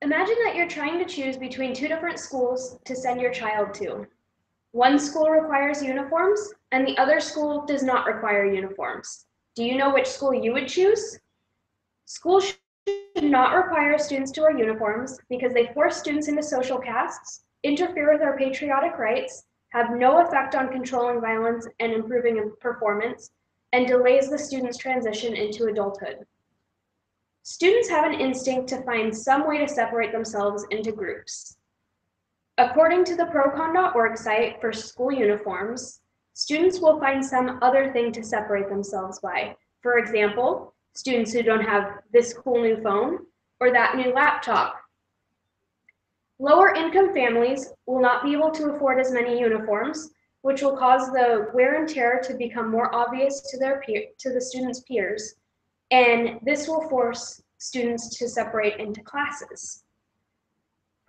Imagine that you're trying to choose between two different schools to send your child to. One school requires uniforms, and the other school does not require uniforms. Do you know which school you would choose? Schools should not require students to wear uniforms because they force students into social castes, interfere with our patriotic rights, have no effect on controlling violence and improving performance, and delays the student's transition into adulthood. Students have an instinct to find some way to separate themselves into groups. According to the procon.org site for school uniforms, students will find some other thing to separate themselves by. For example, students who don't have this cool new phone or that new laptop. Lower income families will not be able to afford as many uniforms, which will cause the wear and tear to become more obvious to the students' peers, and this will force students to separate into classes.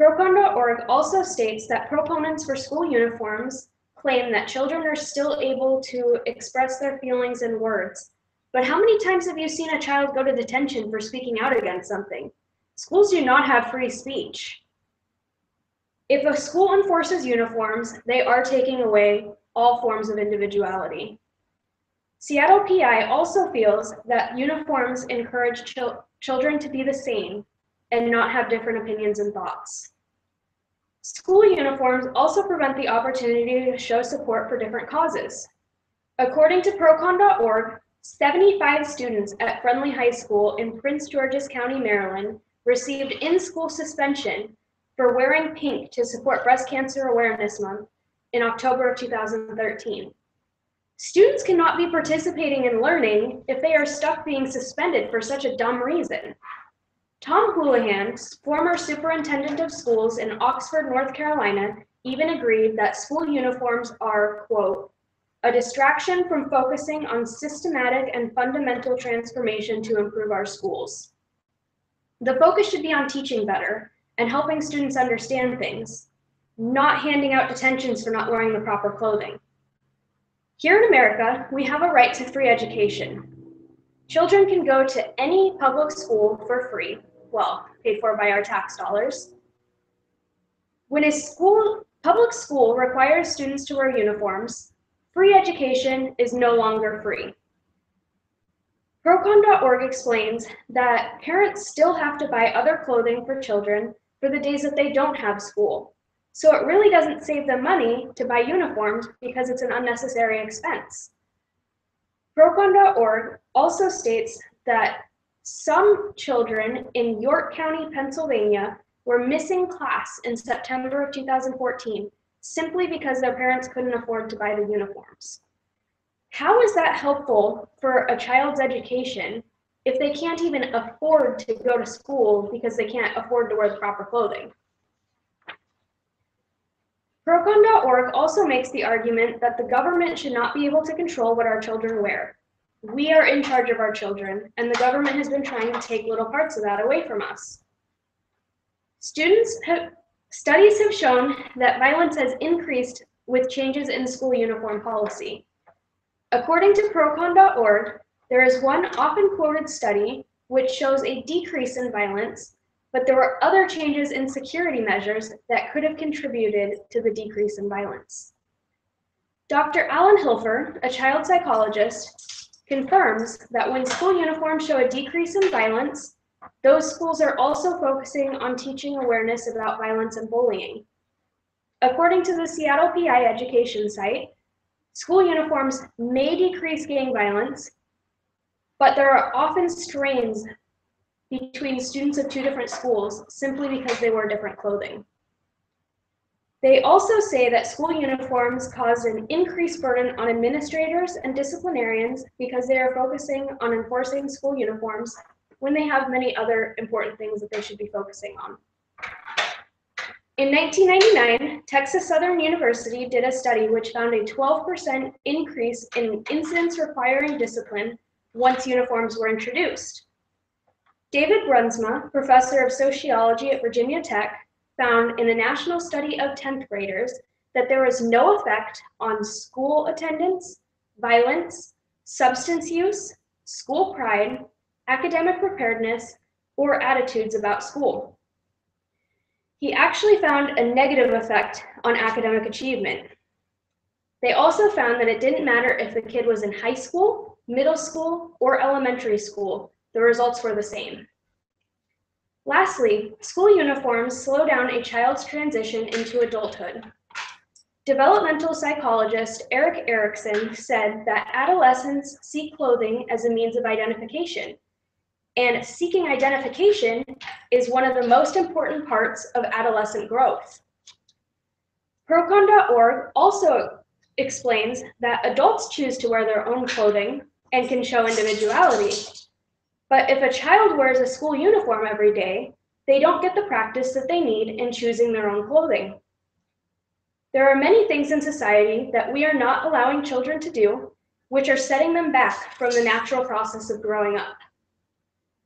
Procon.org also states that proponents for school uniforms claim that children are still able to express their feelings in words. But how many times have you seen a child go to detention for speaking out against something? Schools do not have free speech. If a school enforces uniforms, they are taking away all forms of individuality. Seattle PI also feels that uniforms encourage children to be the same and not have different opinions and thoughts. School uniforms also prevent the opportunity to show support for different causes. According to procon.org, 75 students at Friendly High School in Prince George's County, Maryland, received in-school suspension for wearing pink to support Breast Cancer Awareness Month in October of 2013. Students cannot be participating in learning if they are stuck being suspended for such a dumb reason. Tom Houlihan, former superintendent of schools in Oxford, North Carolina, even agreed that school uniforms are, quote, a distraction from focusing on systematic and fundamental transformation to improve our schools. The focus should be on teaching better and helping students understand things, not handing out detentions for not wearing the proper clothing. Here in America, we have a right to free education. Children can go to any public school for free, well, paid for by our tax dollars. When a public school requires students to wear uniforms, free education is no longer free. Procon.org explains that parents still have to buy other clothing for children for the days that they don't have school. So it really doesn't save them money to buy uniforms because it's an unnecessary expense. Procon.org also states that some children in York County, Pennsylvania were missing class in September of 2014 simply because their parents couldn't afford to buy the uniforms. How is that helpful for a child's education if they can't even afford to go to school because they can't afford to wear the proper clothing? Procon.org also makes the argument that the government should not be able to control what our children wear. We are in charge of our children, and the government has been trying to take little parts of that away from us. Studies have shown that violence has increased with changes in school uniform policy. According to Procon.org, there is one often quoted study which shows a decrease in violence, but there were other changes in security measures that could have contributed to the decrease in violence. Dr. Alan Hilfer, a child psychologist, confirms that when school uniforms show a decrease in violence, those schools are also focusing on teaching awareness about violence and bullying. According to the Seattle PI education site, school uniforms may decrease gang violence, but there are often strains between students of two different schools simply because they wear different clothing. They also say that school uniforms cause an increased burden on administrators and disciplinarians because they are focusing on enforcing school uniforms when they have many other important things that they should be focusing on. In 1999, Texas Southern University did a study which found a 12% increase in incidents requiring discipline once uniforms were introduced. David Brunsma, professor of sociology at Virginia Tech, found in a national study of 10th graders that there was no effect on school attendance, violence, substance use, school pride, academic preparedness, or attitudes about school. He actually found a negative effect on academic achievement. They also found that it didn't matter if the kid was in high school, middle school, or elementary school, the results were the same. Lastly, school uniforms slow down a child's transition into adulthood. Developmental psychologist Erik Erikson said that adolescents see clothing as a means of identification, and seeking identification is one of the most important parts of adolescent growth. Procon.org also explains that adults choose to wear their own clothing and can show individuality. But if a child wears a school uniform every day, they don't get the practice that they need in choosing their own clothing. There are many things in society that we are not allowing children to do, which are setting them back from the natural process of growing up.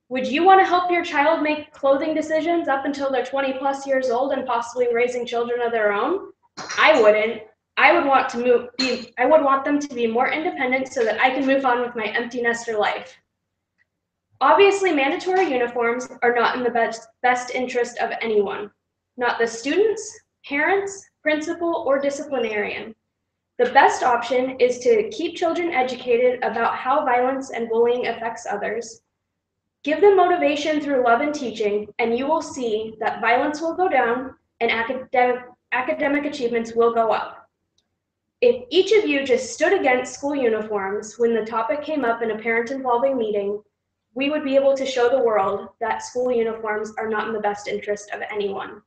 Would you want to help your child make clothing decisions up until they're 20 plus years old and possibly raising children of their own? I wouldn't. I would want them to be more independent so that I can move on with my empty nester life. Obviously, mandatory uniforms are not in the best interest of anyone, not the students, parents, principal, or disciplinarian. The best option is to keep children educated about how violence and bullying affects others. Give them motivation through love and teaching, and you will see that violence will go down and academic achievements will go up. If each of you just stood against school uniforms when the topic came up in a parent-involving meeting, we would be able to show the world that school uniforms are not in the best interest of anyone.